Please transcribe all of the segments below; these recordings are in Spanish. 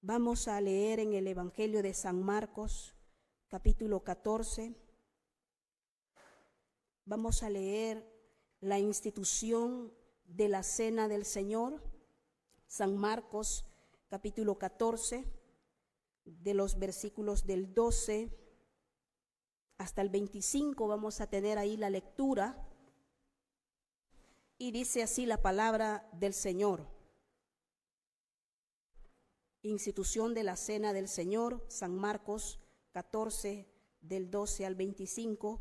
Vamos a leer en el Evangelio de San Marcos, capítulo 14. Vamos a leer la institución de la Cena del Señor. San Marcos, capítulo 14, de los versículos del 12 hasta el 25. Vamos a tener ahí la lectura. Y dice así la palabra del Señor. Institución de la Cena del Señor, San Marcos 14, del 12 al 25.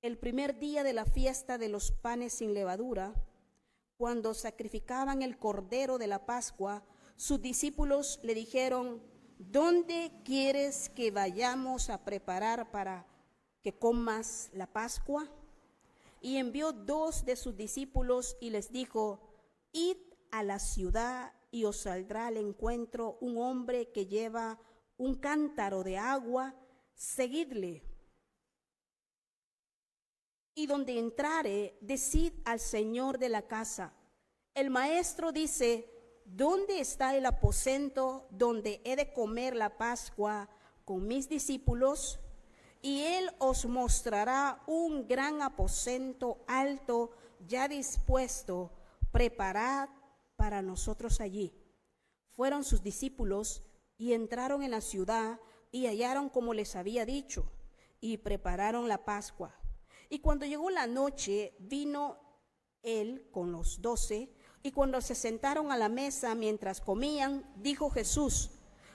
El primer día de la fiesta de los panes sin levadura, cuando sacrificaban el cordero de la Pascua, sus discípulos le dijeron: ¿dónde quieres que vayamos a preparar para que comas la Pascua? Y envió 2 de sus discípulos y les dijo: id a la ciudad y os saldrá al encuentro un hombre que lleva un cántaro de agua, seguidle. Y donde entrare, decid al señor de la casa: el maestro dice, ¿dónde está el aposento donde he de comer la Pascua con mis discípulos? Y él os mostrará un gran aposento alto, ya dispuesto, preparad para nosotros allí. Fueron sus discípulos y entraron en la ciudad y hallaron como les había dicho, y prepararon la Pascua. Y cuando llegó la noche, vino él con los 12, y cuando se sentaron a la mesa mientras comían, dijo Jesús: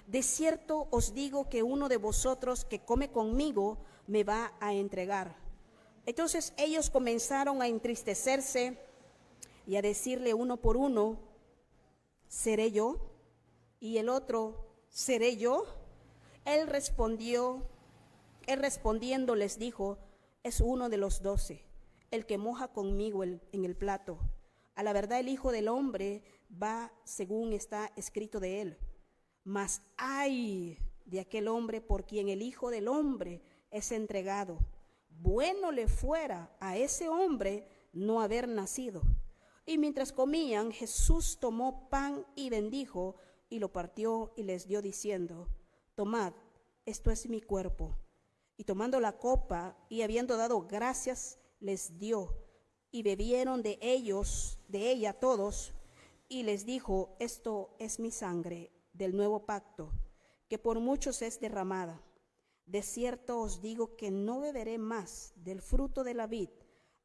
de cierto os digo que uno de vosotros que come conmigo me va a entregar. Entonces ellos comenzaron a entristecerse y a decirle uno por uno: ¿seré yo? Y el otro: ¿seré yo? Él respondiendo les dijo: es uno de los 12, el que moja conmigo en el plato. A la verdad el Hijo del Hombre va según está escrito de él. Mas ay de aquel hombre por quien el Hijo del Hombre es entregado. Bueno le fuera a ese hombre no haber nacido. Y mientras comían, Jesús tomó pan y bendijo, y lo partió y les dio diciendo: tomad, esto es mi cuerpo. Y tomando la copa y habiendo dado gracias, les dio, y bebieron de ella todos, y les dijo: esto es mi sangre del nuevo pacto, que por muchos es derramada. De cierto os digo que no beberé más del fruto de la vid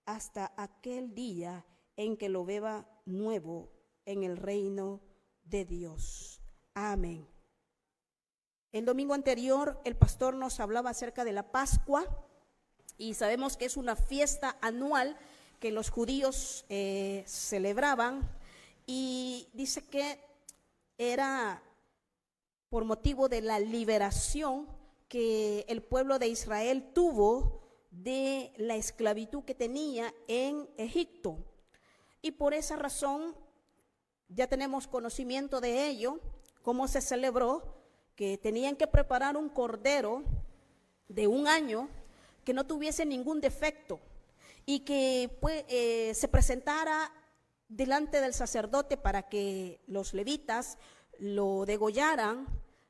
hasta aquel día en que lo beba nuevo en el reino de Dios. Amén. El domingo anterior el pastor nos hablaba acerca de la Pascua, y sabemos que es una fiesta anual que los judíos celebraban, y dice que era por motivo de la liberación que el pueblo de Israel tuvo de la esclavitud que tenía en Egipto. Y por esa razón ya tenemos conocimiento de ello, cómo se celebró, que tenían que preparar un cordero de 1 año que no tuviese ningún defecto y que se presentara delante del sacerdote para que los levitas lo degollaran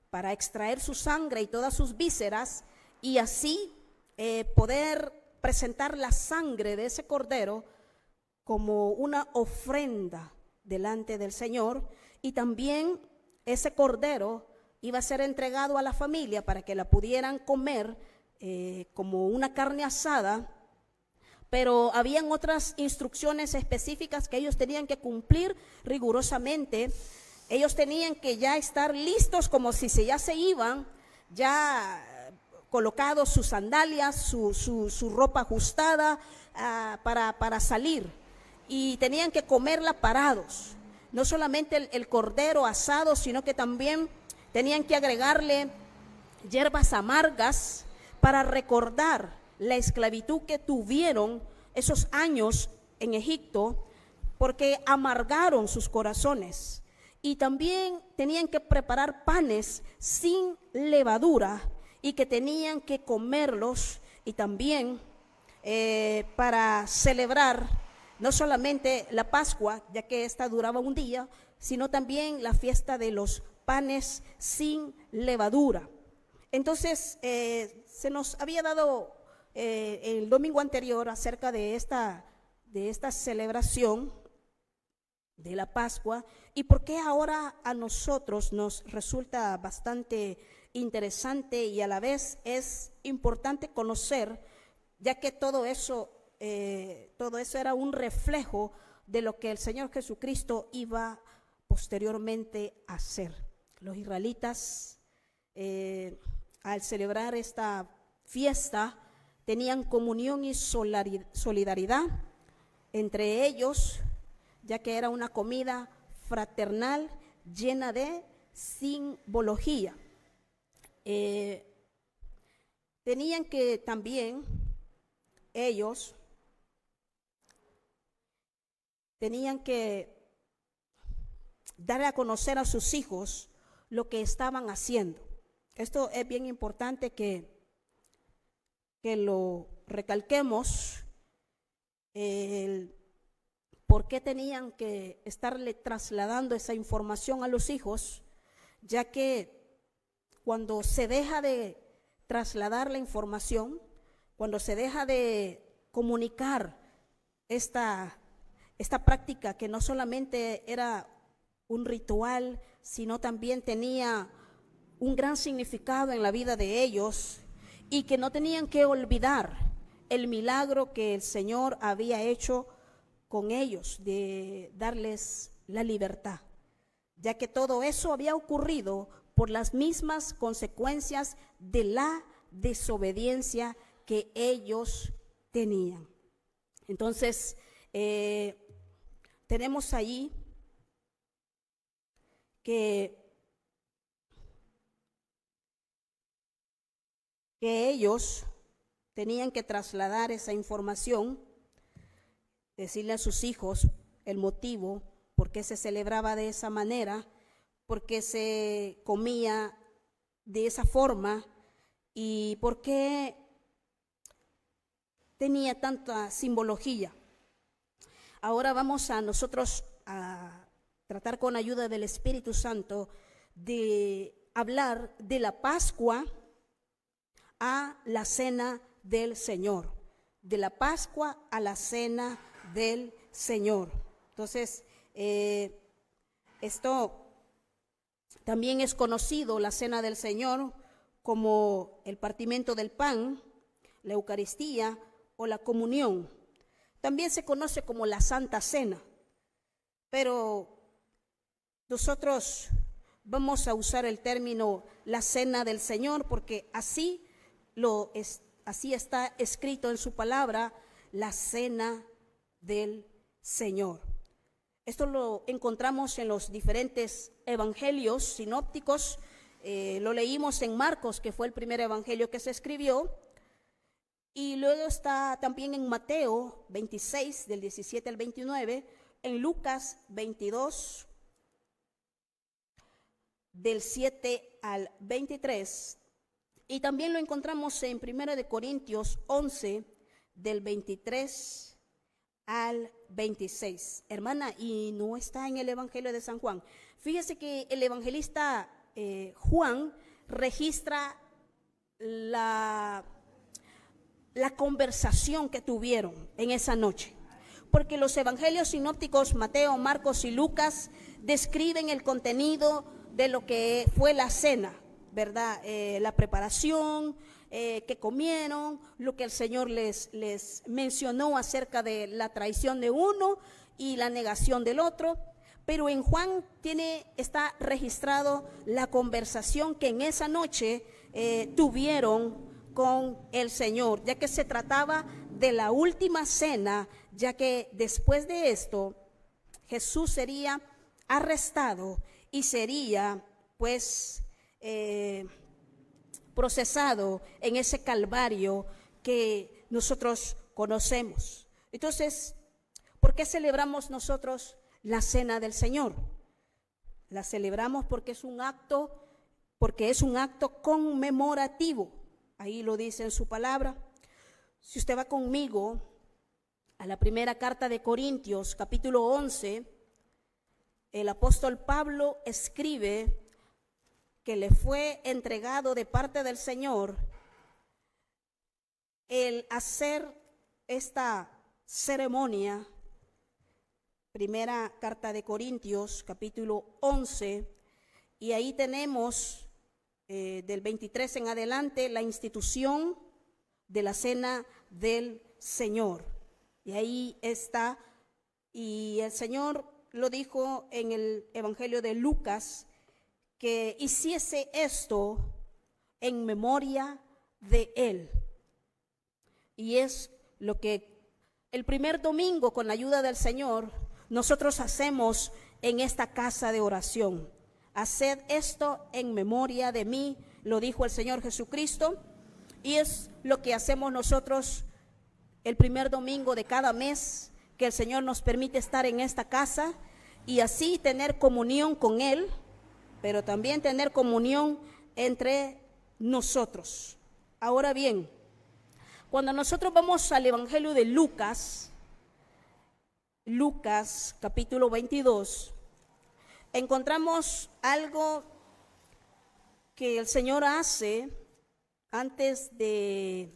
para extraer su sangre y todas sus vísceras, y así poder presentar la sangre de ese cordero como una ofrenda delante del Señor. Y también ese cordero iba a ser entregado a la familia para que la pudieran comer como una carne asada, pero habían otras instrucciones específicas que ellos tenían que cumplir rigurosamente. Ellos tenían que ya estar listos, como si ya se iban, ya colocados sus sandalias, su ropa ajustada para salir, y tenían que comerla parados. No solamente el cordero asado, sino que también tenían que agregarle hierbas amargas para recordar la esclavitud que tuvieron esos años en Egipto, porque amargaron sus corazones. Y también tenían que preparar panes sin levadura y que tenían que comerlos, y también para celebrar no solamente la Pascua, ya que esta duraba un día, sino también la fiesta de los panes sin levadura. Entonces, se nos había dado el domingo anterior acerca de esta celebración de la Pascua, y por qué ahora a nosotros nos resulta bastante interesante y a la vez es importante conocer, ya que todo eso era un reflejo de lo que el Señor Jesucristo iba posteriormente a hacer. Los israelitas, al celebrar esta fiesta, tenían comunión y solidaridad entre ellos, ya que era una comida fraternal llena de simbología. Tenían que también ellos darle a conocer a sus hijos lo que estaban haciendo. Esto es bien importante que lo recalquemos, por qué tenían que estarle trasladando esa información a los hijos, ya que cuando se deja de trasladar la información, cuando se deja de comunicar esta práctica, que no solamente era un ritual, sino también tenía un gran significado en la vida de ellos, y que no tenían que olvidar el milagro que el Señor había hecho con ellos, de darles la libertad, ya que todo eso había ocurrido por las mismas consecuencias de la desobediencia que ellos tenían. Entonces, tenemos allí que ellos tenían que trasladar esa información, decirle a sus hijos el motivo por qué se celebraba de esa manera, por qué se comía de esa forma y por qué tenía tanta simbología. Ahora vamos a nosotros a tratar con ayuda del Espíritu Santo de hablar de la Pascua a la cena del Señor, de la Pascua a la cena del Señor. Entonces, esto también es conocido, la cena del Señor, como el partimiento del pan, la Eucaristía o la comunión. También se conoce como la Santa Cena, pero nosotros vamos a usar el término la cena del Señor porque así está escrito en su palabra, la cena del Señor. Esto lo encontramos en los diferentes evangelios sinópticos. Lo leímos en Marcos, que fue el primer evangelio que se escribió, y luego está también en Mateo 26, del 17 al 29, en Lucas 22, del 7 al 23, y también lo encontramos en 1 Corintios 11, del 23 al 26. Hermana, y no está en el Evangelio de San Juan. Fíjese que el evangelista Juan registra la conversación que tuvieron en esa noche, porque los evangelios sinópticos Mateo, Marcos y Lucas describen el contenido de lo que fue la cena, ¿verdad? La preparación, que comieron, lo que el Señor les mencionó acerca de la traición de uno y la negación del otro. Pero en Juan está registrado la conversación que en esa noche tuvieron con el Señor, ya que se trataba de la última cena, ya que después de esto Jesús sería arrestado y sería pues procesado en ese Calvario que nosotros conocemos. Entonces, ¿por qué celebramos nosotros la cena del Señor? La celebramos porque es un acto conmemorativo. Ahí lo dice en su palabra. Si usted va conmigo a la primera carta de Corintios, capítulo 11, el apóstol Pablo escribe que le fue entregado de parte del Señor el hacer esta ceremonia. Primera carta de Corintios, capítulo 11, y ahí tenemos del 23 en adelante la institución de la cena del Señor. Y ahí está, y el Señor lo dijo en el Evangelio de Lucas, que hiciese esto en memoria de Él. Y es lo que el primer domingo, con la ayuda del Señor, nosotros hacemos en esta casa de oración. Haced esto en memoria de mí, lo dijo el Señor Jesucristo, y es lo que hacemos nosotros el primer domingo de cada mes, que el Señor nos permite estar en esta casa y así tener comunión con Él, pero también tener comunión entre nosotros. Ahora bien, cuando nosotros vamos al Evangelio de Lucas capítulo 22, encontramos algo que el Señor hace antes de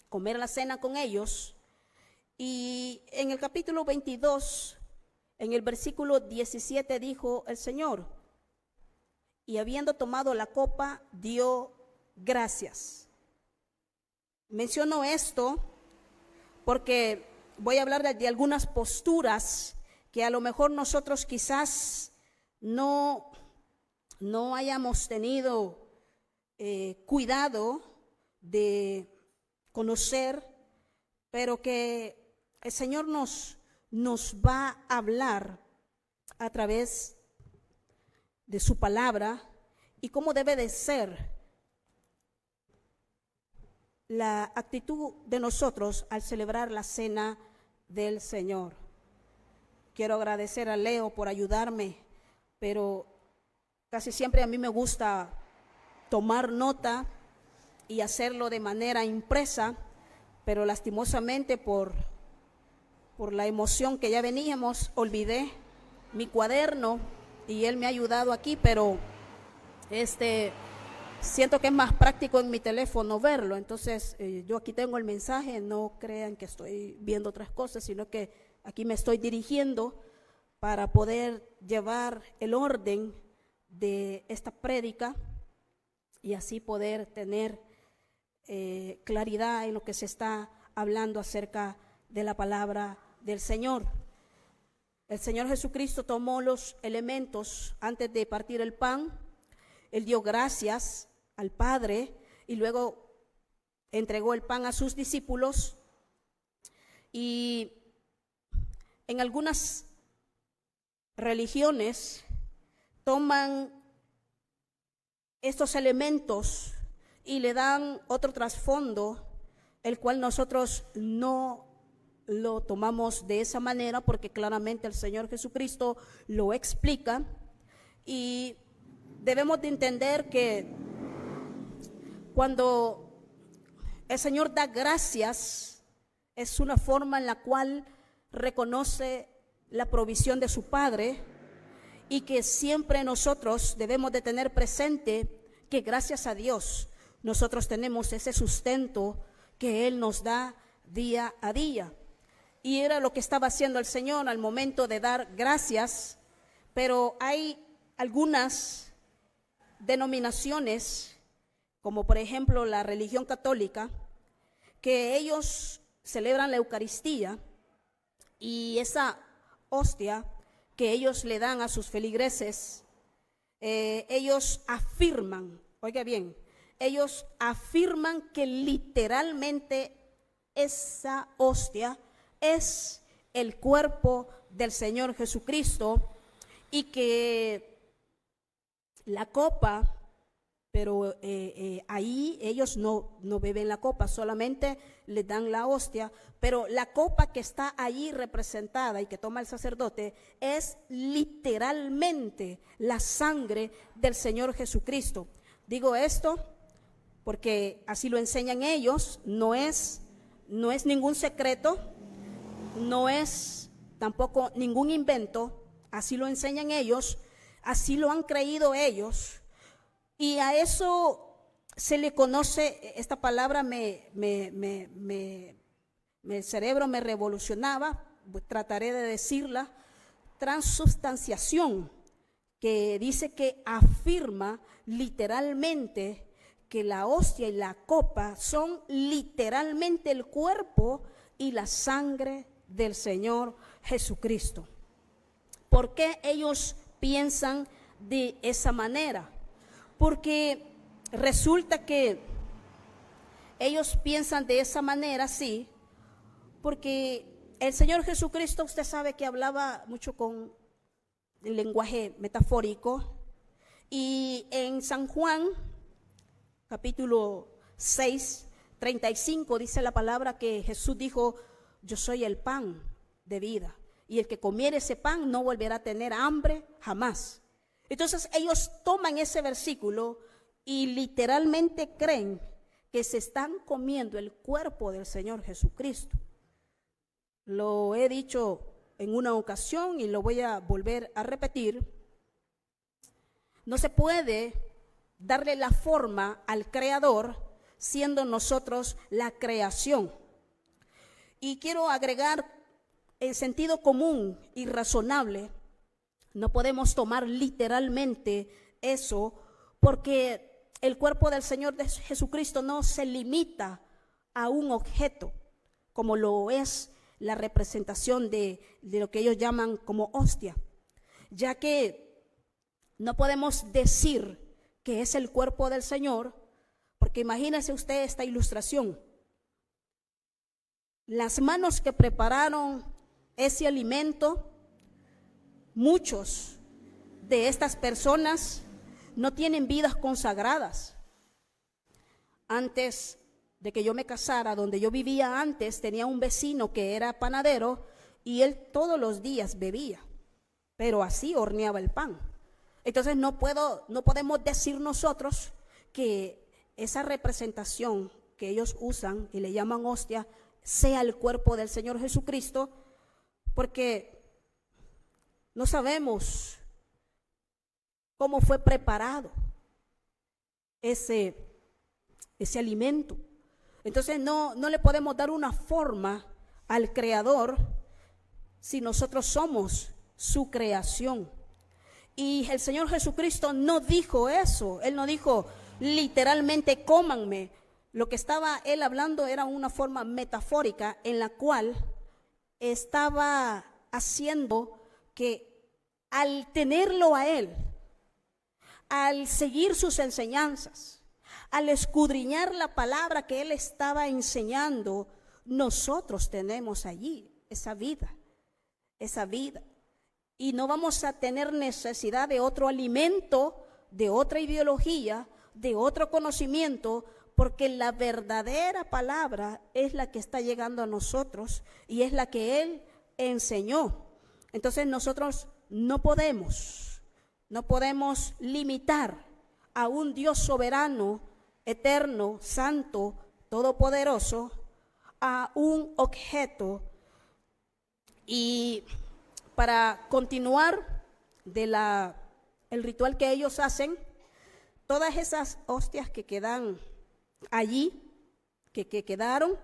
comer la cena con ellos. Y en el capítulo 22, en el versículo 17, dijo el Señor: y habiendo tomado la copa, dio gracias. Menciono esto porque voy a hablar de algunas posturas que a lo mejor nosotros quizás no hayamos tenido cuidado de conocer, pero que el Señor nos va a hablar a través de su palabra y cómo debe de ser la actitud de nosotros al celebrar la cena del Señor. Quiero agradecer a Leo por ayudarme, pero casi siempre a mí me gusta tomar nota y hacerlo de manera impresa, pero lastimosamente por la emoción que ya veníamos, olvidé mi cuaderno y él me ha ayudado aquí, pero siento que es más práctico en mi teléfono verlo. Entonces yo aquí tengo el mensaje, no crean que estoy viendo otras cosas, sino que aquí me estoy dirigiendo para poder llevar el orden de esta prédica y así poder tener claridad en lo que se está hablando acerca de la palabra del Señor. El Señor Jesucristo tomó los elementos antes de partir el pan. Él dio gracias al Padre y luego entregó el pan a sus discípulos. Y en algunas religiones toman estos elementos y le dan otro trasfondo, el cual nosotros no lo tomamos de esa manera, porque claramente el Señor Jesucristo lo explica. Y debemos de entender que cuando el Señor da gracias, es una forma en la cual reconoce la provisión de su Padre, y que siempre nosotros debemos de tener presente que gracias a Dios nosotros tenemos ese sustento que Él nos da día a día. Y era lo que estaba haciendo el Señor al momento de dar gracias. Pero hay algunas denominaciones, como por ejemplo la religión católica, que ellos celebran la Eucaristía y esa hostia que ellos le dan a sus feligreses, ellos afirman, oiga bien, ellos afirman que literalmente esa hostia es el cuerpo del Señor Jesucristo, y que la copa, pero ahí ellos no beben la copa, solamente le dan la hostia, pero la copa que está ahí representada y que toma el sacerdote es literalmente la sangre del Señor Jesucristo. Digo esto porque así lo enseñan ellos, no es ningún secreto, no es tampoco ningún invento. así lo enseñan ellos, así lo han creído ellos, y a eso se le conoce, esta palabra el cerebro me revolucionaba, trataré de decirla, transubstanciación, que dice que afirma literalmente que la hostia y la copa son literalmente el cuerpo y la sangre del Señor Jesucristo. ¿Por qué ellos piensan de esa manera? Porque resulta que ellos piensan de esa manera, sí, porque el Señor Jesucristo, usted sabe que hablaba mucho con el lenguaje metafórico, y en San Juan, capítulo 6, 35, dice la palabra que Jesús dijo: yo soy el pan de vida, y el que comiere ese pan no volverá a tener hambre jamás. Entonces ellos toman ese versículo y literalmente creen que se están comiendo el cuerpo del Señor Jesucristo. Lo he dicho en una ocasión y lo voy a volver a repetir. No se puede darle la forma al Creador siendo nosotros la creación. Y quiero agregar, en sentido común y razonable, no podemos tomar literalmente eso, porque el cuerpo del Señor de Jesucristo no se limita a un objeto, como lo es la representación de lo que ellos llaman como hostia, ya que no podemos decir que es el cuerpo del Señor, porque imagínese usted esta ilustración: las manos que prepararon ese alimento, muchos de estas personas no tienen vidas consagradas. Antes de que yo me casara, donde yo vivía antes, tenía un vecino que era panadero y él todos los días bebía, pero así horneaba el pan. Entonces no podemos decir nosotros que esa representación que ellos usan y le llaman hostia sea el cuerpo del Señor Jesucristo, porque no sabemos cómo fue preparado ese alimento. Entonces no le podemos dar una forma al Creador si nosotros somos su creación. Y el Señor Jesucristo no dijo eso. Él no dijo literalmente cómanme. Lo que estaba él hablando era una forma metafórica en la cual estaba haciendo que al tenerlo a él, al seguir sus enseñanzas, al escudriñar la palabra que él estaba enseñando, nosotros tenemos allí esa vida. Y no vamos a tener necesidad de otro alimento, de otra ideología, de otro conocimiento, porque la verdadera palabra es la que está llegando a nosotros y es la que él enseñó. Entonces nosotros no podemos limitar a un Dios soberano, eterno, santo, todopoderoso, a un objeto. Y para continuar el ritual que ellos hacen, todas esas hostias que quedan allí, que quedaron,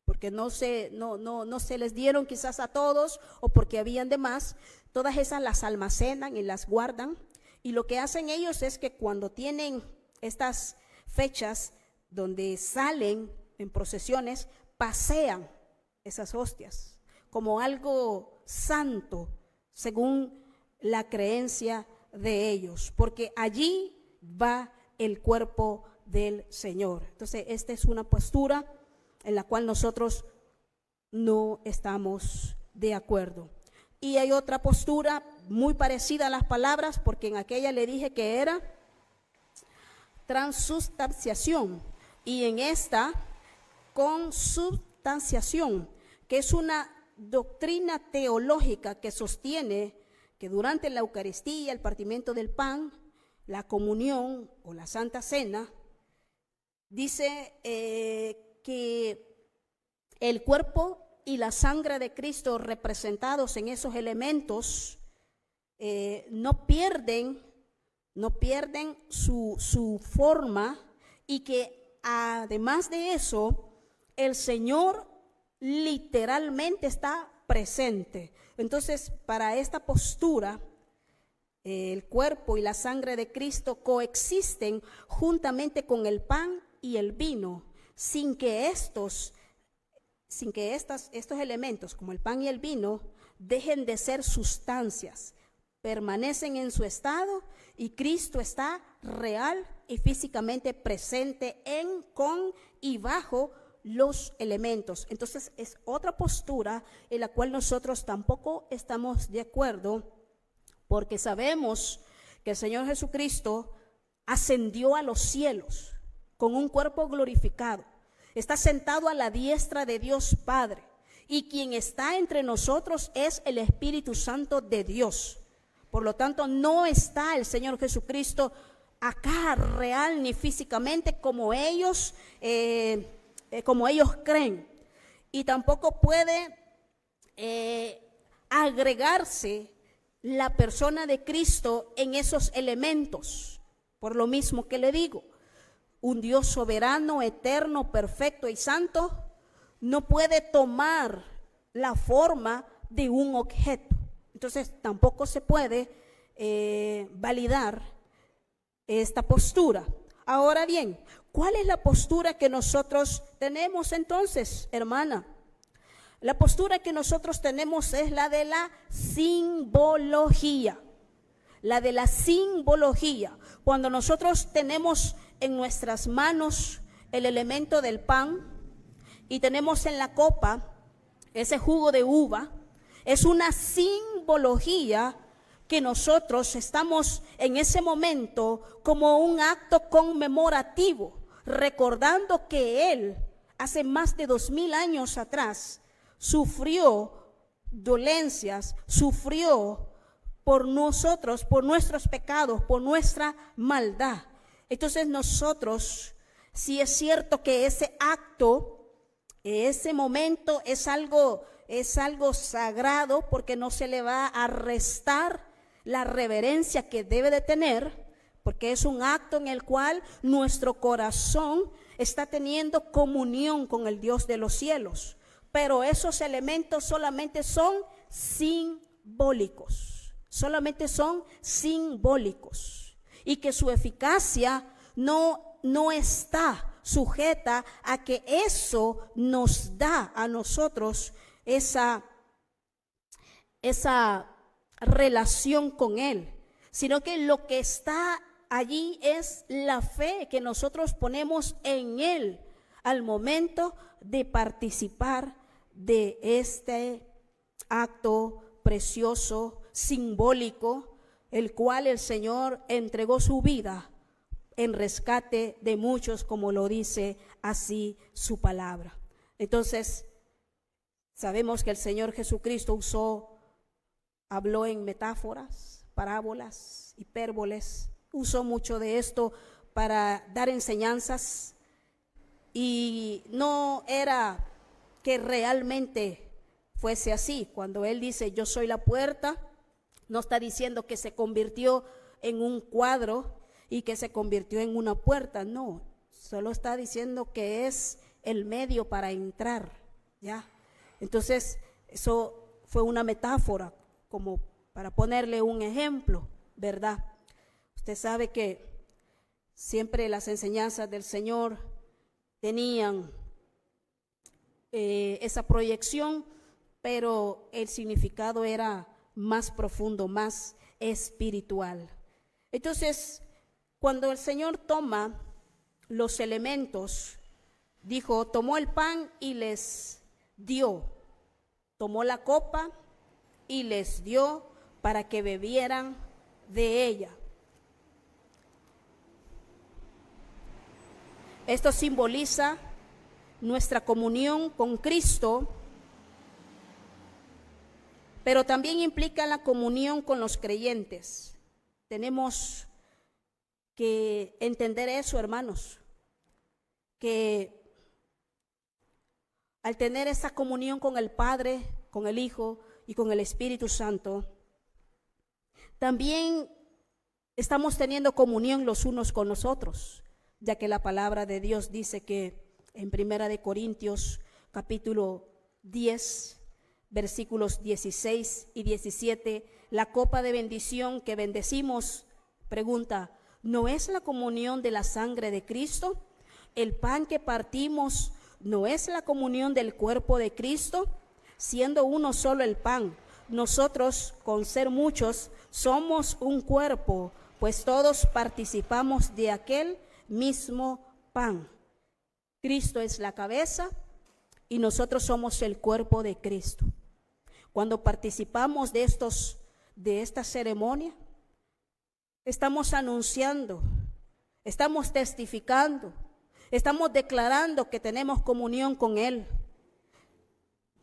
porque no se les dieron quizás a todos o porque habían de más, todas esas las almacenan y las guardan. Y lo que hacen ellos es que cuando tienen estas fechas donde salen en procesiones, pasean esas hostias como algo santo según la creencia de ellos, porque allí va el cuerpo del Señor. Entonces esta es una postura en la cual nosotros no estamos de acuerdo. Y hay otra postura muy parecida a las palabras, porque en aquella le dije que era transubstanciación, y en esta consubstanciación, que es una doctrina teológica que sostiene que durante la Eucaristía, el partimiento del pan, la comunión o la Santa Cena, dice que el cuerpo y la sangre de Cristo representados en esos elementos no pierden su forma, y que además de eso, el Señor literalmente está presente. Entonces, para esta postura, el cuerpo y la sangre de Cristo coexisten juntamente con el pan y el vino, sin que estos elementos, como el pan y el vino, dejen de ser sustancias. Permanecen en su estado, y Cristo está real y físicamente presente en, con y bajo los elementos. Entonces es otra postura en la cual nosotros tampoco estamos de acuerdo, porque sabemos que el Señor Jesucristo ascendió a los cielos con un cuerpo glorificado, está sentado a la diestra de Dios Padre, y quien está entre nosotros es el Espíritu Santo de Dios. Por lo tanto, no está el Señor Jesucristo acá real ni físicamente como ellos creen, y tampoco puede agregarse la persona de Cristo en esos elementos. Por lo mismo que le digo, un Dios soberano, eterno, perfecto y santo no puede tomar la forma de un objeto. Entonces tampoco se puede validar esta postura. Ahora bien, ¿cuál es la postura que nosotros tenemos entonces, hermana? La postura que nosotros tenemos es la de la simbología. La de la simbología. Cuando nosotros tenemos en nuestras manos el elemento del pan y tenemos en la copa ese jugo de uva, es una simbología que nosotros estamos en ese momento como un acto conmemorativo, recordando que Él hace más de 2000 años atrás sufrió dolencias, sufrió por nosotros, por nuestros pecados, por nuestra maldad. Entonces nosotros, sí es cierto que ese acto, ese momento es algo sagrado, porque no se le va a restar la reverencia que debe de tener, porque es un acto en el cual nuestro corazón está teniendo comunión con el Dios de los cielos. Pero esos elementos solamente son simbólicos, y que su eficacia no está sujeta a que eso nos da a nosotros esa relación con Él, sino que lo que está allí es la fe que nosotros ponemos en Él al momento de participar de este acto precioso, simbólico, el cual el Señor entregó su vida en rescate de muchos, como lo dice así su palabra. Entonces, sabemos que el Señor Jesucristo habló en metáforas, parábolas, hipérboles, usó mucho de esto para dar enseñanzas, y no era que realmente fuese así. Cuando Él dice yo soy la puerta, no está diciendo que se convirtió en un cuadro y que se convirtió en una puerta, no, solo está diciendo que es el medio para entrar, ¿ya? Entonces, eso fue una metáfora, como para ponerle un ejemplo, ¿verdad? Usted sabe que siempre las enseñanzas del Señor tenían esa proyección, pero el significado era más profundo, más espiritual. Entonces, cuando el Señor toma los elementos, dijo, tomó el pan y les dio, tomó la copa y les dio para que bebieran de ella. Esto simboliza nuestra comunión con Cristo, pero también implica la comunión con los creyentes. Tenemos que entender eso, hermanos, que al tener esa comunión con el Padre, con el Hijo y con el Espíritu Santo, También estamos teniendo comunión los unos con los otros, ya que la palabra de Dios dice que en 1 Corintios capítulo 10, versículos 16 y 17, la copa de bendición que bendecimos, pregunta, ¿no es la comunión de la sangre de Cristo? ¿El pan que partimos no es la comunión del cuerpo de Cristo? Siendo uno solo el pan, nosotros, con ser muchos, somos un cuerpo, pues todos participamos de aquel mismo pan. Cristo es la cabeza y nosotros somos el cuerpo de Cristo. Cuando participamos de esta ceremonia, estamos anunciando, estamos testificando, estamos declarando que tenemos comunión con Él.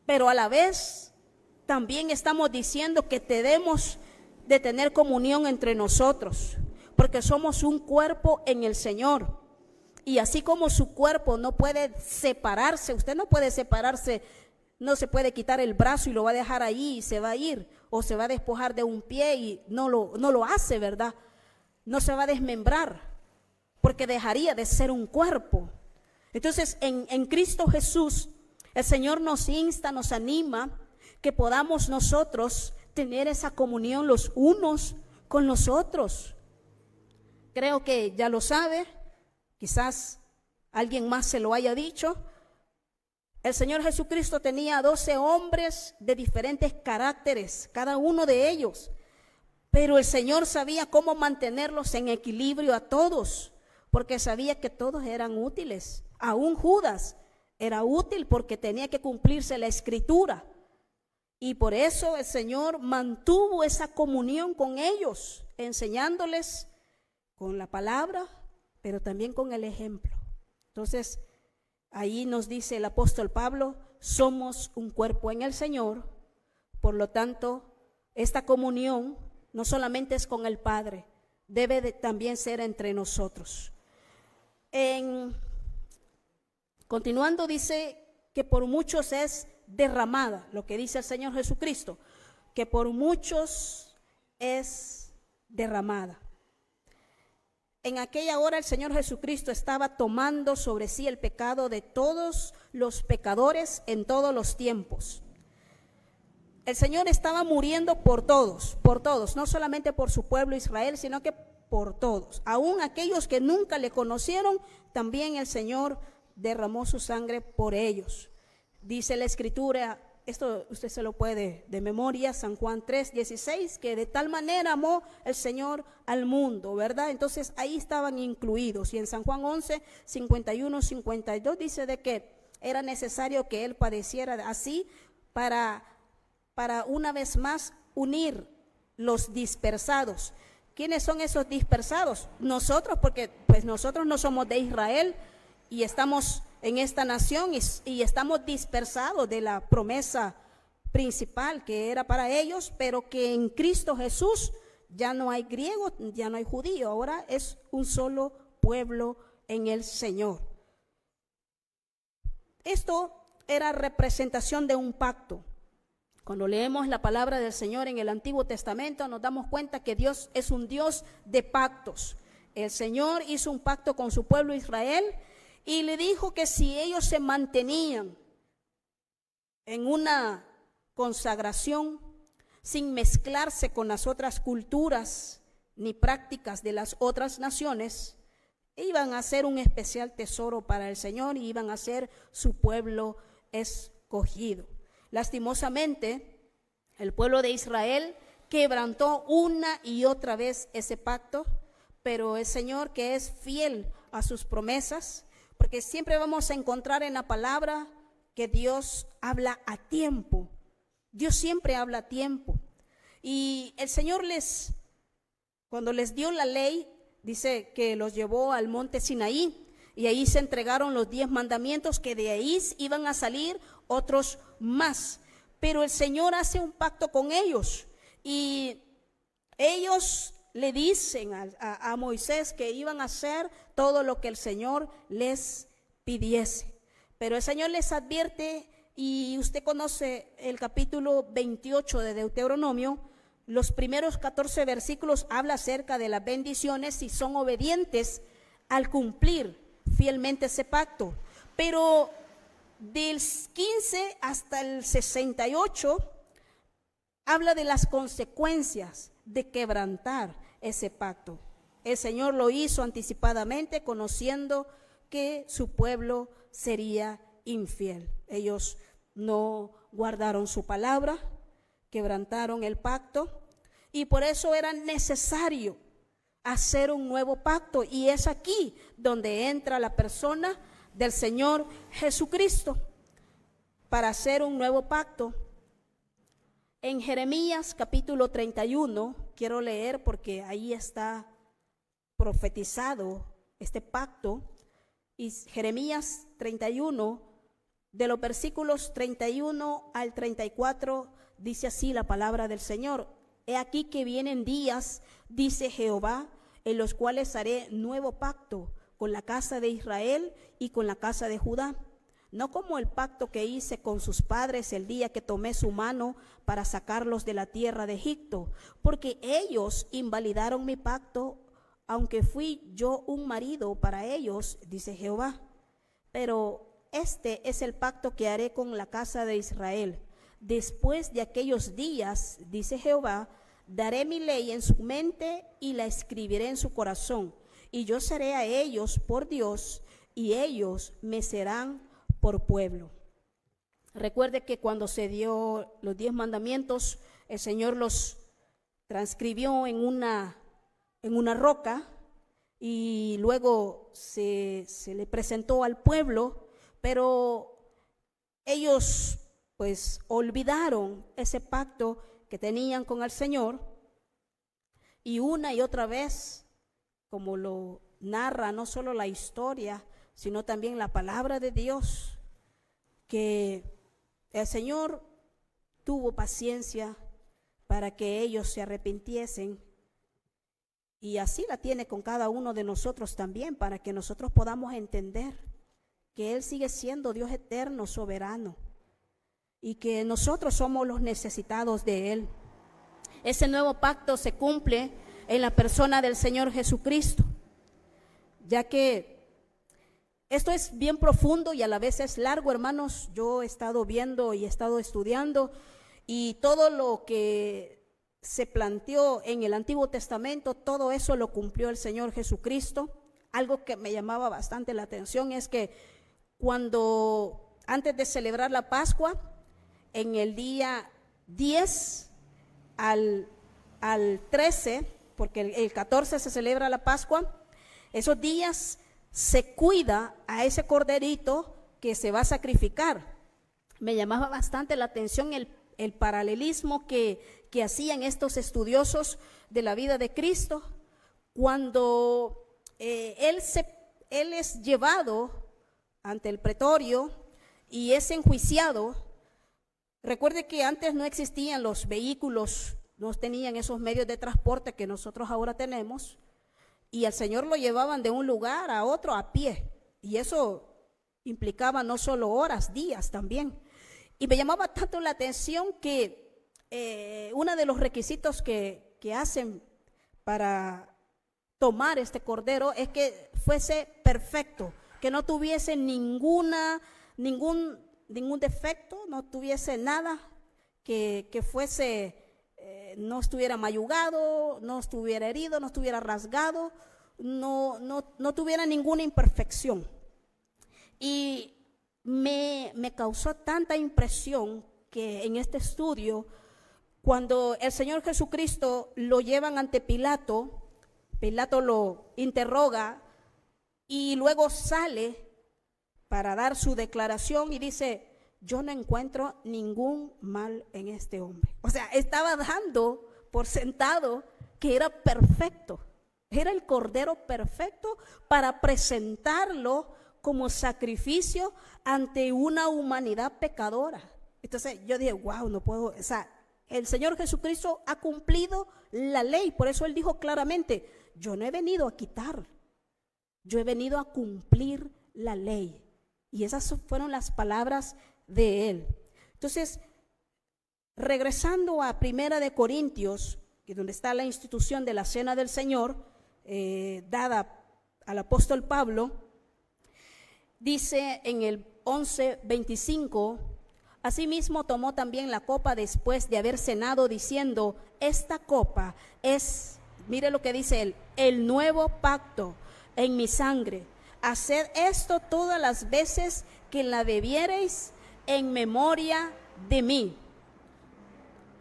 Pero a la vez también estamos diciendo que debemos de tener comunión entre nosotros, porque somos un cuerpo en el Señor. Y así como su cuerpo no puede separarse, usted no puede separarse, no se puede quitar el brazo y lo va a dejar ahí y se va a ir, o se va a despojar de un pie y no lo hace, ¿verdad? No se va a desmembrar, porque dejaría de ser un cuerpo. Entonces, en Cristo Jesús, el Señor nos insta, nos anima, que podamos nosotros tener esa comunión los unos con los otros. Creo que ya lo sabe, quizás alguien más se lo haya dicho. El Señor Jesucristo tenía 12 hombres de diferentes caracteres, cada uno de ellos. Pero el Señor sabía cómo mantenerlos en equilibrio a todos, porque sabía que todos eran útiles. Aún Judas era útil porque tenía que cumplirse la Escritura. Y por eso el Señor mantuvo esa comunión con ellos, enseñándoles con la palabra, pero también con el ejemplo. Entonces, ahí nos dice el apóstol Pablo, somos un cuerpo en el Señor, por lo tanto, esta comunión no solamente es con el Padre, debe de también ser entre nosotros. Continuando dice que por muchos es derramada, lo que dice el Señor Jesucristo, que por muchos es derramada. En aquella hora el Señor Jesucristo estaba tomando sobre sí el pecado de todos los pecadores en todos los tiempos. El Señor estaba muriendo por todos, no solamente por su pueblo Israel, sino que por todos. Aún aquellos que nunca le conocieron, también el Señor derramó su sangre por ellos. Dice la Escritura, esto usted se lo puede de memoria, San Juan 3:16, que de tal manera amó el Señor al mundo, ¿verdad? Entonces ahí estaban incluidos. Y en San Juan 11:51-52 dice de que era necesario que Él padeciera así para una vez más unir los dispersados. ¿Quiénes son esos dispersados? Nosotros, porque pues nosotros no somos de Israel y estamos en esta nación y estamos dispersados de la promesa principal que era para ellos, pero que en Cristo Jesús ya no hay griego, ya no hay judío, ahora es un solo pueblo en el Señor. Esto era representación de un pacto. Cuando leemos la palabra del Señor en el Antiguo Testamento, nos damos cuenta que Dios es un Dios de pactos. El Señor hizo un pacto con su pueblo Israel y le dijo que si ellos se mantenían en una consagración sin mezclarse con las otras culturas ni prácticas de las otras naciones, iban a ser un especial tesoro para el Señor y iban a ser su pueblo escogido. Lastimosamente, el pueblo de Israel quebrantó una y otra vez ese pacto, pero el Señor, que es fiel a sus promesas, porque siempre vamos a encontrar en la palabra que Dios habla a tiempo. Dios siempre habla a tiempo. Y el Señor cuando les dio la ley, dice que los llevó al monte Sinaí y ahí se entregaron los 10 mandamientos, que de ahí iban a salir otros más. Pero el Señor hace un pacto con ellos y ellos le dicen a Moisés que iban a hacer todo lo que el Señor les pidiese. Pero el Señor les advierte, y usted conoce el capítulo 28 de Deuteronomio, Los primeros 14 versículos habla acerca de las bendiciones si son obedientes al cumplir fielmente ese pacto. Pero del 15 hasta el 68 habla de las consecuencias de quebrantar ese pacto. El Señor lo hizo anticipadamente, conociendo que su pueblo sería infiel. Ellos no guardaron su palabra, quebrantaron el pacto, y por eso era necesario hacer un nuevo pacto. Y es aquí donde entra la persona del Señor Jesucristo para hacer un nuevo pacto. En Jeremías capítulo 31, quiero leer porque ahí está profetizado este pacto. Y Jeremías 31, de los versículos 31 al 34, dice así la palabra del Señor: He aquí que vienen días, dice Jehová, en los cuales haré nuevo pacto con la casa de Israel y con la casa de Judá, no como el pacto que hice con sus padres el día que tomé su mano para sacarlos de la tierra de Egipto, porque ellos invalidaron mi pacto, aunque fui yo un marido para ellos, dice Jehová. Pero este es el pacto que haré con la casa de Israel. Después de aquellos días, dice Jehová, daré mi ley en su mente y la escribiré en su corazón. Y yo seré a ellos por Dios, y ellos me serán por pueblo. Recuerde que cuando se dio los 10 mandamientos, el Señor los transcribió en una roca, y luego se le presentó al pueblo, pero ellos pues olvidaron ese pacto que tenían con el Señor, y una y otra vez, como lo narra no solo la historia, sino también la palabra de Dios, que el Señor tuvo paciencia para que ellos se arrepintiesen, y así la tiene con cada uno de nosotros también, para que nosotros podamos entender que Él sigue siendo Dios eterno, soberano, y que nosotros somos los necesitados de Él. Ese nuevo pacto se cumple en la persona del Señor Jesucristo, ya que esto es bien profundo y a la vez es largo, hermanos. Yo he estado viendo y he estado estudiando, y todo lo que se planteó en el Antiguo Testamento, todo eso lo cumplió el Señor Jesucristo. Algo que me llamaba bastante la atención es que antes de celebrar la Pascua, en el día 10 al 13, porque el 14 se celebra la Pascua, esos días se cuida a ese corderito que se va a sacrificar. Me llamaba bastante la atención el paralelismo que hacían estos estudiosos de la vida de Cristo. Cuando él es llevado ante el pretorio y es enjuiciado. Recuerde que antes no existían los vehículos, no tenían esos medios de transporte que nosotros ahora tenemos, y al Señor lo llevaban de un lugar a otro a pie, y eso implicaba no solo horas, días también. Y me llamaba tanto la atención que uno de los requisitos que hacen para tomar este cordero es que fuese perfecto, que no tuviese ningún defecto, no tuviese nada que fuese, no estuviera mayugado, no estuviera herido, no estuviera rasgado, no tuviera ninguna imperfección. Y me causó tanta impresión que en este estudio, cuando el Señor Jesucristo lo llevan ante Pilato, Pilato lo interroga y luego sale para dar su declaración y dice: yo no encuentro ningún mal en este hombre. O sea, estaba dando por sentado que era perfecto, era el cordero perfecto para presentarlo como sacrificio ante una humanidad pecadora. Entonces yo dije, wow, no puedo, o sea, el Señor Jesucristo ha cumplido la ley. Por eso Él dijo claramente: yo no he venido a quitar, yo he venido a cumplir la ley. Y esas fueron las palabras de Él. Entonces, Regresando a Primera de Corintios, que donde está la institución de la Cena del Señor, dada al apóstol Pablo, dice en el 11:25, asimismo tomó también la copa después de haber cenado, diciendo, esta copa es, mire lo que dice él, el nuevo pacto en mi sangre. Haced esto todas las veces que la bebiereis en memoria de mí.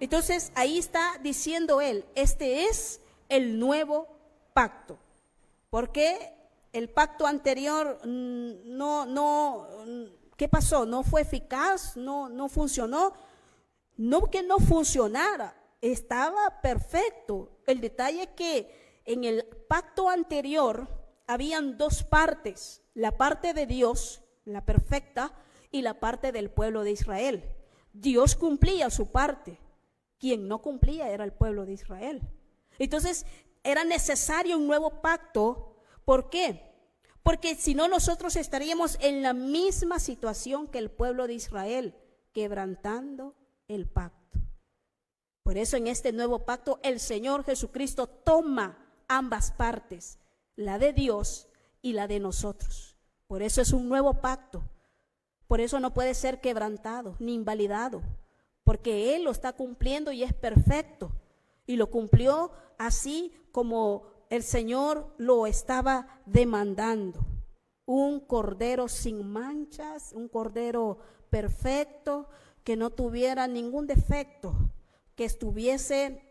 Entonces ahí está diciendo él, este es el nuevo pacto. Porque el pacto anterior ¿qué pasó? No fue eficaz, no funcionó. No que no funcionara, estaba perfecto. El detalle es que en el pacto anterior habían dos partes, la parte de Dios, la perfecta, y la parte del pueblo de Israel. Dios cumplía su parte. Quien no cumplía era el pueblo de Israel. Entonces era necesario un nuevo pacto. ¿Por qué? Porque si no, nosotros estaríamos en la misma situación que el pueblo de Israel, quebrantando el pacto. Por eso en este nuevo pacto el Señor Jesucristo toma ambas partes, la de Dios y la de nosotros. Por eso es un nuevo pacto. Por eso no puede ser quebrantado ni invalidado, porque Él lo está cumpliendo y es perfecto. Y lo cumplió así como el Señor lo estaba demandando. Un cordero sin manchas, un cordero perfecto, que no tuviera ningún defecto, que estuviese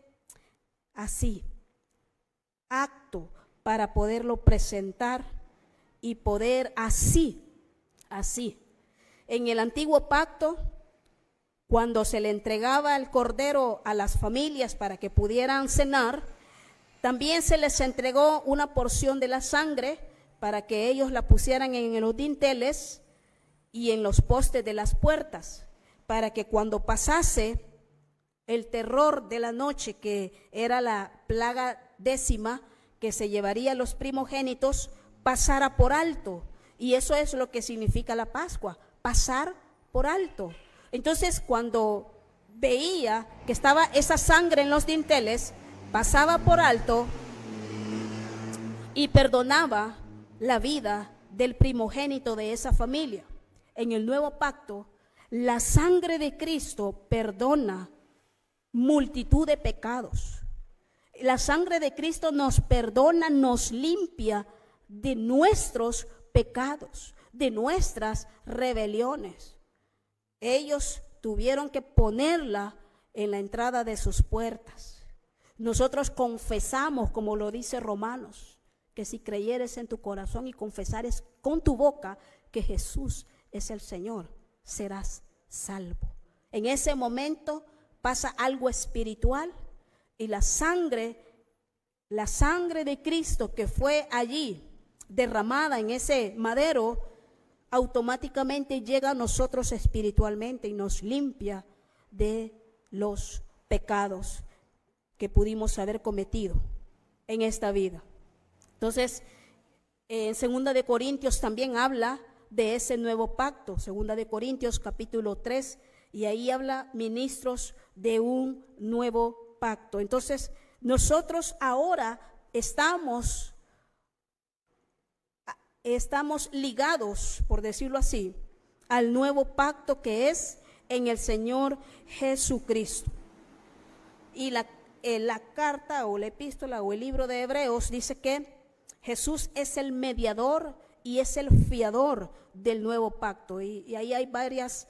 así, apto para poderlo presentar y poder así. En el antiguo pacto, cuando se le entregaba el cordero a las familias para que pudieran cenar, también se les entregó una porción de la sangre para que ellos la pusieran en los dinteles y en los postes de las puertas, para que cuando pasase el terror de la noche, que era la plaga 10ª, que se llevaría a los primogénitos, pasara por alto. Y eso es lo que significa la Pascua, pasar por alto. Entonces, cuando veía que estaba esa sangre en los dinteles, pasaba por alto y perdonaba la vida del primogénito de esa familia. En el nuevo pacto, la sangre de Cristo perdona multitud de pecados. La sangre de Cristo nos perdona, nos limpia de nuestros pecados, de nuestras rebeliones. Ellos tuvieron que ponerla en la entrada de sus puertas. Nosotros confesamos, como lo dice Romanos, que si creyeres en tu corazón y confesares con tu boca que Jesús es el Señor, serás salvo. En ese momento pasa algo espiritual y la sangre de Cristo que fue allí derramada en ese madero, automáticamente llega a nosotros espiritualmente y nos limpia de los pecados que pudimos haber cometido en esta vida. Entonces, en 2 de Corintios también habla de ese nuevo pacto, 2 de Corintios capítulo 3, y ahí habla ministros de un nuevo pacto. Entonces, nosotros ahora estamos ligados, por decirlo así, al nuevo pacto que es en el Señor Jesucristo. Y la carta o la epístola o el libro de Hebreos dice que Jesús es el mediador y es el fiador del nuevo pacto. Y ahí hay varios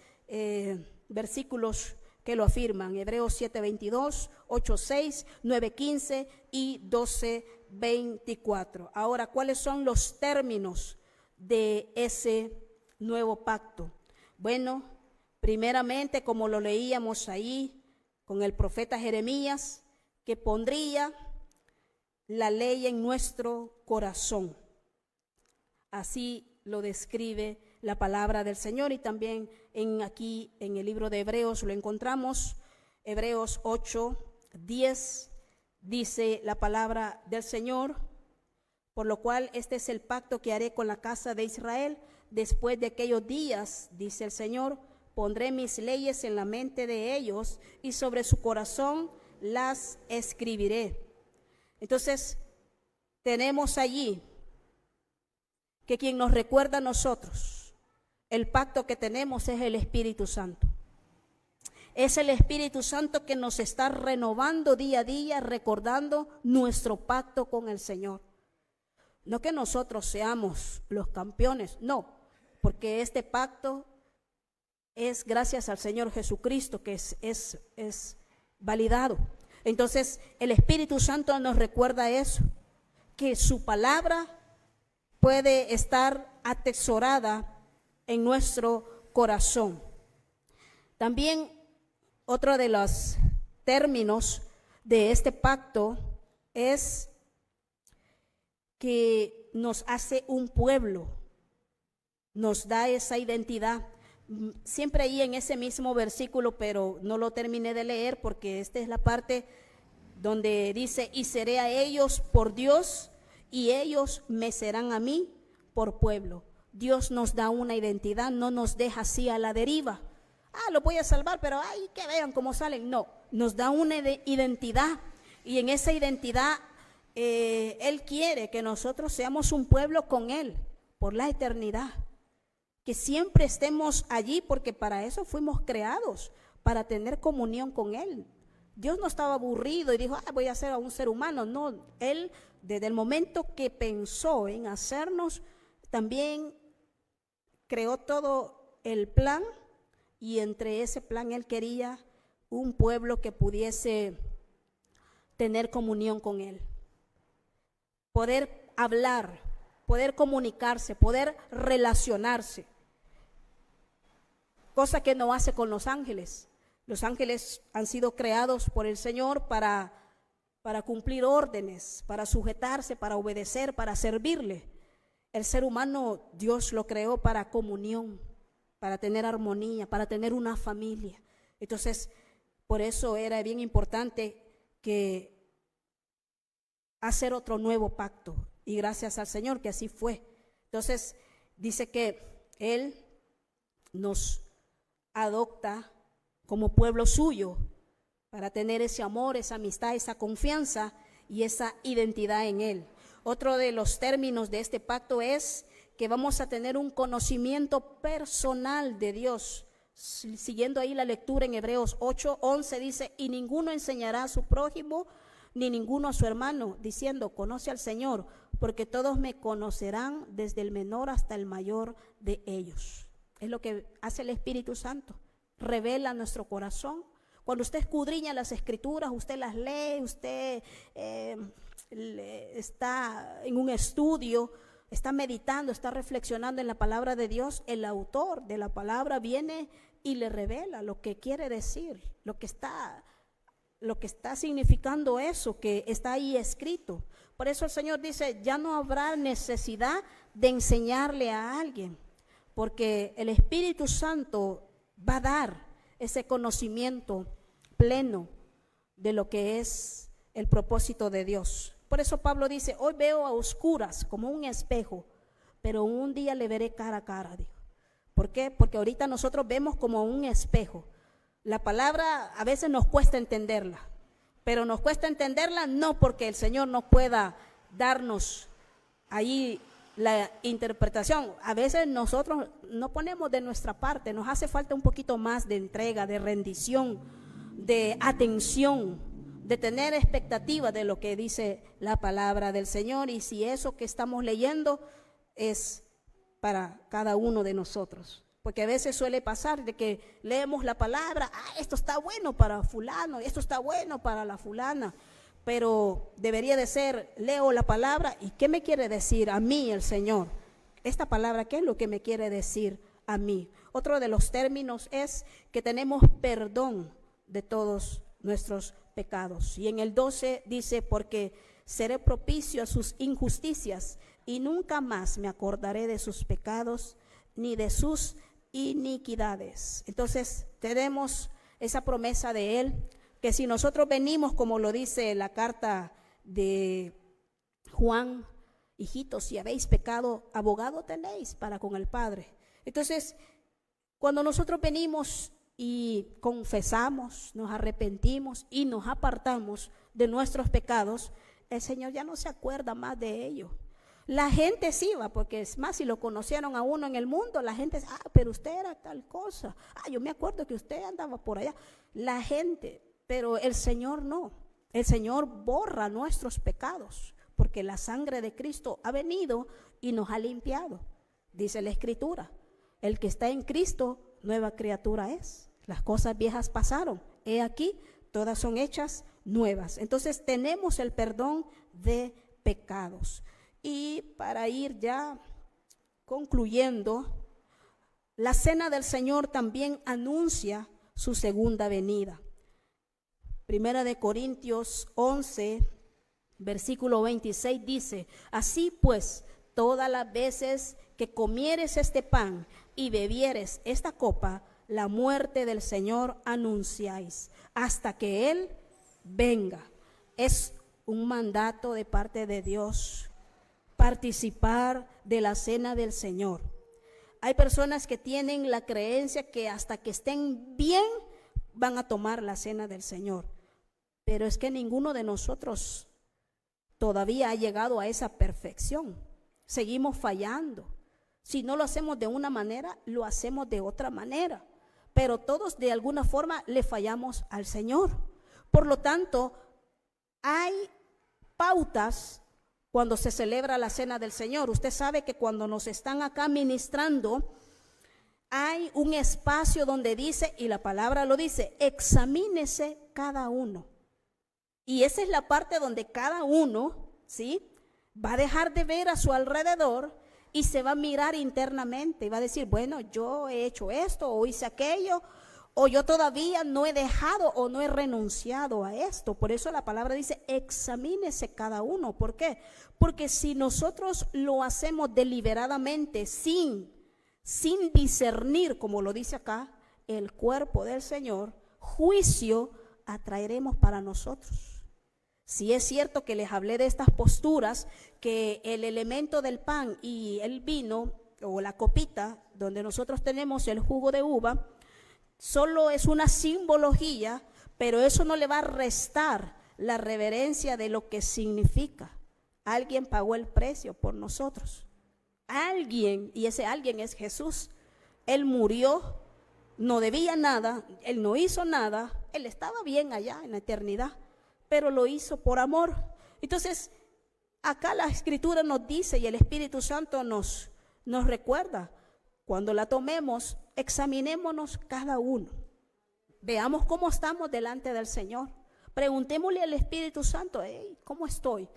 versículos que lo afirman. Hebreos 7:22, 8:6, 9:15 y 12:24. Ahora, ¿cuáles son los términos de ese nuevo pacto? Bueno, primeramente, como lo leíamos ahí con el profeta Jeremías, que pondría la ley en nuestro corazón. Así lo describe la palabra del Señor, y también aquí en el libro de Hebreos lo encontramos. Hebreos 8:10 dice la palabra del Señor: por lo cual este es el pacto que haré con la casa de Israel después de aquellos días, dice el Señor, pondré mis leyes en la mente de ellos y sobre su corazón las escribiré. Entonces, tenemos allí que quien nos recuerda a nosotros el pacto que tenemos es el Espíritu Santo. Es el Espíritu Santo que nos está renovando día a día, recordando nuestro pacto con el Señor. No que nosotros seamos los campeones, no, porque este pacto es gracias al Señor Jesucristo que es validado. Entonces, el Espíritu Santo nos recuerda eso, que su palabra puede estar atesorada en nuestro corazón. También otro de los términos de este pacto es que nos hace un pueblo, nos da esa identidad. Siempre ahí en ese mismo versículo, pero no lo terminé de leer porque esta es la parte donde dice: y seré a ellos por Dios y ellos me serán a mí por pueblo. Dios nos da una identidad, no nos deja así a la deriva. Lo voy a salvar, pero ay, que vean cómo salen. No, nos da una identidad, y en esa identidad Él quiere que nosotros seamos un pueblo con Él por la eternidad, que siempre estemos allí, porque para eso fuimos creados, para tener comunión con Él. Dios no estaba aburrido y dijo: voy a hacer a un ser humano. No, Él desde el momento que pensó en hacernos, también creó todo el plan, y entre ese plan Él quería un pueblo que pudiese tener comunión con Él, poder hablar, poder comunicarse, poder relacionarse, cosa que no hace con los ángeles. Los ángeles han sido creados por el Señor para cumplir órdenes, para sujetarse, para obedecer, para servirle. El ser humano, Dios lo creó para comunión, para tener armonía, para tener una familia. Entonces, por eso era bien importante que hacer otro nuevo pacto, y gracias al Señor que así fue. Entonces, dice que Él nos adopta como pueblo suyo para tener ese amor, esa amistad, esa confianza y esa identidad en Él. Otro de los términos de este pacto es que vamos a tener un conocimiento personal de Dios. Siguiendo ahí la lectura en Hebreos 8:11 dice: y ninguno enseñará a su prójimo ni ninguno a su hermano, diciendo: conoce al Señor, porque todos me conocerán, desde el menor hasta el mayor de ellos. Es lo que hace el Espíritu Santo, revela nuestro corazón. Cuando usted escudriña las Escrituras, usted las lee, usted está en un estudio, está meditando, está reflexionando en la palabra de Dios, el autor de la palabra viene y le revela lo que quiere decir, lo que está significando eso que está ahí escrito. Por eso el Señor dice: ya no habrá necesidad de enseñarle a alguien, porque el Espíritu Santo va a dar ese conocimiento pleno de lo que es el propósito de Dios. Por eso Pablo dice: hoy veo a oscuras como un espejo, pero un día le veré cara a cara. Dijo. ¿Por qué? Porque ahorita nosotros vemos como un espejo. La palabra a veces nos cuesta entenderla, pero nos cuesta entenderla no porque el Señor no pueda darnos ahí la interpretación. A veces nosotros no ponemos de nuestra parte, nos hace falta un poquito más de entrega, de rendición, de atención, de tener expectativa de lo que dice la palabra del Señor, y si eso que estamos leyendo es para cada uno de nosotros. Porque a veces suele pasar de que leemos la palabra: esto está bueno para fulano, esto está bueno para la fulana, pero debería de ser: leo la palabra y ¿qué me quiere decir a mí el Señor? Esta palabra, ¿qué es lo que me quiere decir a mí? Otro de los términos es que tenemos perdón de todos nuestros pecados. Y en el 12 dice: porque seré propicio a sus injusticias y nunca más me acordaré de sus pecados ni de sus iniquidades. Entonces tenemos esa promesa de Él, que si nosotros venimos, como lo dice la carta de Juan: hijitos, si habéis pecado, abogado tenéis para con el Padre. Entonces, Cuando nosotros venimos y confesamos, nos arrepentimos y nos apartamos de nuestros pecados, el Señor ya no se acuerda más de ello. La gente sí va, porque es más, si lo conocieron a uno en el mundo, la gente, pero usted era tal cosa, yo me acuerdo que usted andaba por allá. La gente, pero el Señor no. El Señor borra nuestros pecados, porque la sangre de Cristo ha venido y nos ha limpiado. Dice la Escritura, el que está en Cristo, nueva criatura es. Las cosas viejas pasaron, he aquí, todas son hechas nuevas. Entonces tenemos el perdón de pecados. Y para ir ya concluyendo, la cena del Señor también anuncia su segunda venida. Primera de Corintios 11, versículo 26 dice: así pues, todas las veces que comieres este pan y bebieres esta copa, la muerte del Señor anunciáis, hasta que Él venga. Es un mandato de parte de Dios participar de la cena del Señor. Hay personas que tienen la creencia que hasta que estén bien van a tomar la cena del Señor, pero es que ninguno de nosotros todavía ha llegado a esa perfección. Seguimos fallando. Si no lo hacemos de una manera, lo hacemos de otra manera, pero todos de alguna forma le fallamos al Señor. Por lo tanto, hay pautas cuando se celebra la cena del Señor. Usted sabe que cuando nos están acá ministrando, hay un espacio donde dice, y la palabra lo dice, examínese cada uno. Y esa es la parte donde cada uno, ¿sí?, va a dejar de ver a su alrededor y se va a mirar internamente y va a decir, bueno, yo he hecho esto o hice aquello, o yo todavía no he dejado o no he renunciado a esto. Por eso la palabra dice, examínese cada uno. ¿Por qué? Porque si nosotros lo hacemos deliberadamente, sin discernir, como lo dice acá, el cuerpo del Señor, juicio atraeremos para nosotros. Si es cierto que les hablé de estas posturas, que el elemento del pan y el vino, o la copita, donde nosotros tenemos el jugo de uva, solo es una simbología, pero eso no le va a restar la reverencia de lo que significa. Alguien pagó el precio por nosotros. Alguien, y ese alguien es Jesús. Él murió, no debía nada, Él no hizo nada, Él estaba bien allá en la eternidad, pero lo hizo por amor. Entonces, acá la Escritura nos dice y el Espíritu Santo nos recuerda, cuando la tomemos, examinémonos cada uno. Veamos cómo estamos delante del Señor. Preguntémosle al Espíritu Santo, ¿cómo estoy?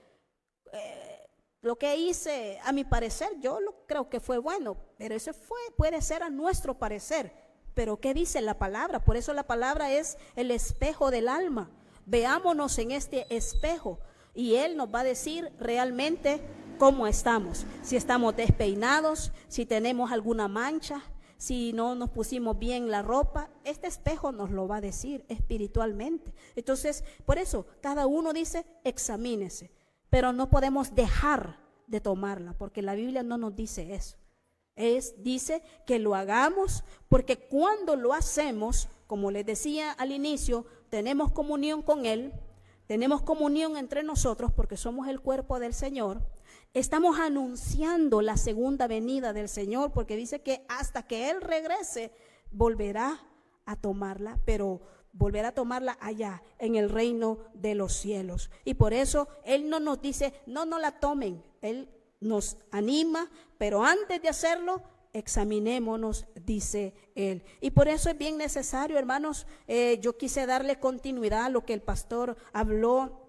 Lo que hice, a mi parecer, yo creo que fue bueno, pero eso puede ser a nuestro parecer. Pero ¿qué dice la palabra? Por eso la palabra es el espejo del alma. Veámonos en este espejo y Él nos va a decir realmente cómo estamos. Si estamos despeinados, si tenemos alguna mancha, si no nos pusimos bien la ropa, este espejo nos lo va a decir espiritualmente. Entonces, por eso, cada uno dice, examínese, pero no podemos dejar de tomarla, porque la Biblia no nos dice eso. Dice que lo hagamos, porque cuando lo hacemos, como les decía al inicio, tenemos comunión con Él, tenemos comunión entre nosotros, porque somos el cuerpo del Señor. Estamos anunciando la segunda venida del Señor, porque dice que hasta que Él regrese, volverá a tomarla, pero volverá a tomarla allá, en el reino de los cielos. Y por eso Él no nos dice, no la tomen. Él nos anima, pero antes de hacerlo, examinémonos, dice Él. Y por eso es bien necesario, hermanos, yo quise darle continuidad a lo que el pastor habló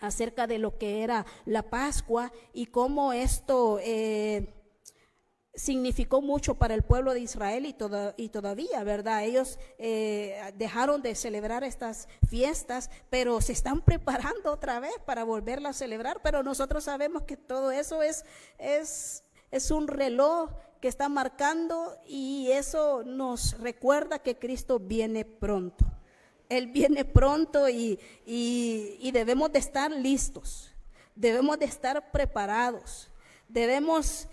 acerca de lo que era la Pascua y cómo esto significó mucho para el pueblo de Israel y todavía, ¿verdad? Ellos dejaron de celebrar estas fiestas, pero se están preparando otra vez para volverla a celebrar, pero nosotros sabemos que todo eso es un reloj que está marcando y eso nos recuerda que Cristo viene pronto. Él viene pronto y debemos de estar listos, debemos de estar preparados, debemos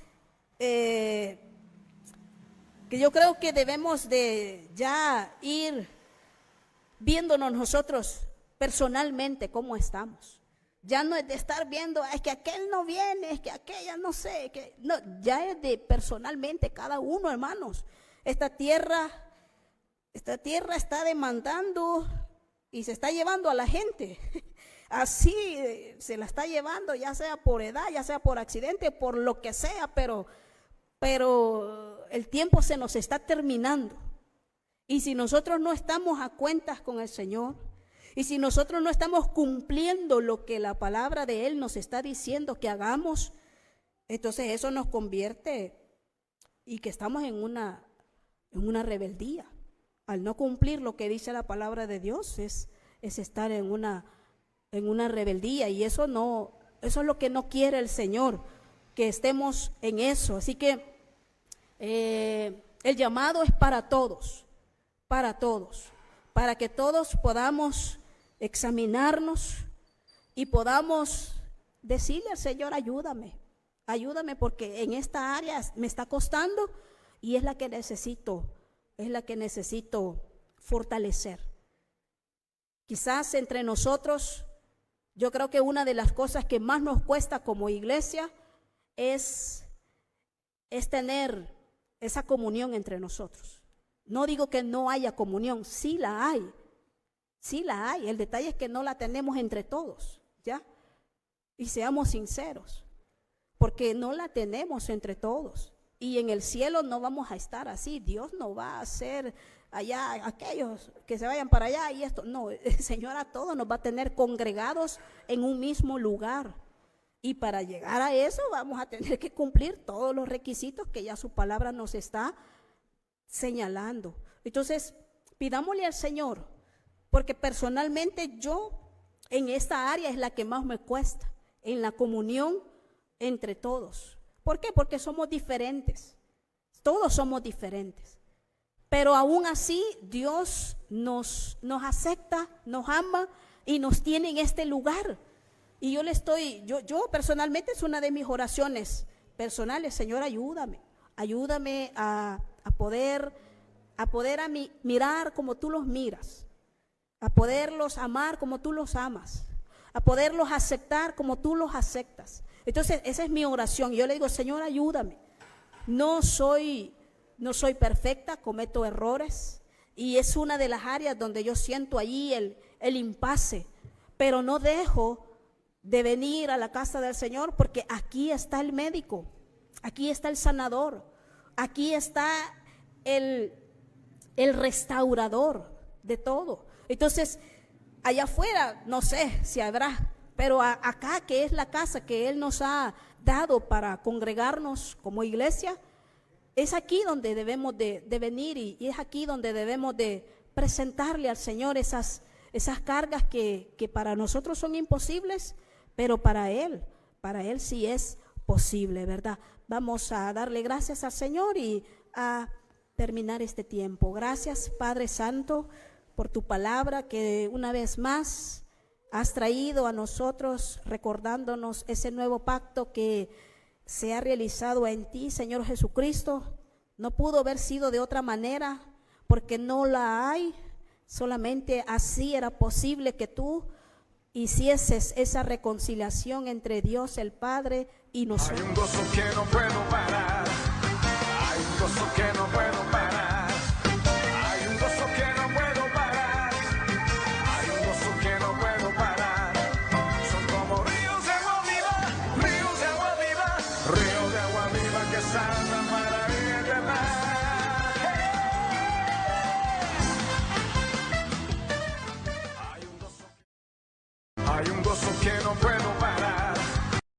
que yo creo que debemos de ya ir viéndonos nosotros personalmente cómo estamos. Ya no es de estar viendo, es que aquel no viene, es que aquella no sé, que no, ya es de personalmente cada uno, hermanos. Esta tierra está demandando y se está llevando a la gente. Así se la está llevando, ya sea por edad, ya sea por accidente, por lo que sea, pero el tiempo se nos está terminando. Y si nosotros no estamos a cuentas con el Señor, y si nosotros no estamos cumpliendo lo que la palabra de Él nos está diciendo que hagamos, entonces eso nos convierte y que estamos en una rebeldía. Al no cumplir lo que dice la palabra de Dios es estar en una rebeldía, y eso es lo que no quiere el Señor, que estemos en eso. Así que el llamado es para todos, para que todos podamos examinarnos y podamos decirle al Señor, ayúdame porque en esta área me está costando y es la que necesito fortalecer. Quizás entre nosotros, yo creo que una de las cosas que más nos cuesta como iglesia es tener esa comunión entre nosotros. No digo que no haya comunión, sí la hay. El detalle es que no la tenemos entre todos, ¿ya? Y seamos sinceros, porque no la tenemos entre todos. Y en el cielo no vamos a estar así. Dios no va a hacer allá aquellos que se vayan para allá y esto. No, el Señor a todos nos va a tener congregados en un mismo lugar. Y para llegar a eso vamos a tener que cumplir todos los requisitos que ya su palabra nos está señalando. Entonces, pidámosle al Señor, porque personalmente yo en esta área es la que más me cuesta, en la comunión entre todos. ¿Por qué? Porque somos diferentes, todos somos diferentes, pero aún así Dios nos acepta, nos ama y nos tiene en este lugar. Y yo personalmente es una de mis oraciones personales: Señor, ayúdame a poder mirar como tú los miras, a poderlos amar como tú los amas, a poderlos aceptar como tú los aceptas. Entonces esa es mi oración. Yo le digo, Señor, ayúdame. No soy perfecta, cometo errores y es una de las áreas donde yo siento allí el impasse, pero no dejo de venir a la casa del Señor, porque aquí está el médico, aquí está el sanador, aquí está el restaurador de todo. Entonces, allá afuera, no sé si habrá, pero acá, que es la casa que Él nos ha dado para congregarnos como iglesia, es aquí donde debemos de venir y es aquí donde debemos de presentarle al Señor esas cargas que para nosotros son imposibles, pero para Él sí es posible, ¿verdad? Vamos a darle gracias al Señor y a terminar este tiempo. Gracias, Padre Santo, por tu palabra que una vez más has traído a nosotros, recordándonos ese nuevo pacto que se ha realizado en ti, Señor Jesucristo. No pudo haber sido de otra manera, porque no la hay. Solamente así era posible que tú hicieses esa reconciliación entre Dios el Padre y nosotros. Hay un gozo que no puedo parar, hay un gozo que no puedo parar, hay un gozo que no puedo parar, hay un gozo que no puedo parar. Son como ríos de agua viva, ríos de agua viva, ríos de agua viva que saltan para ir de mar. Hay un gozo que no puedo parar.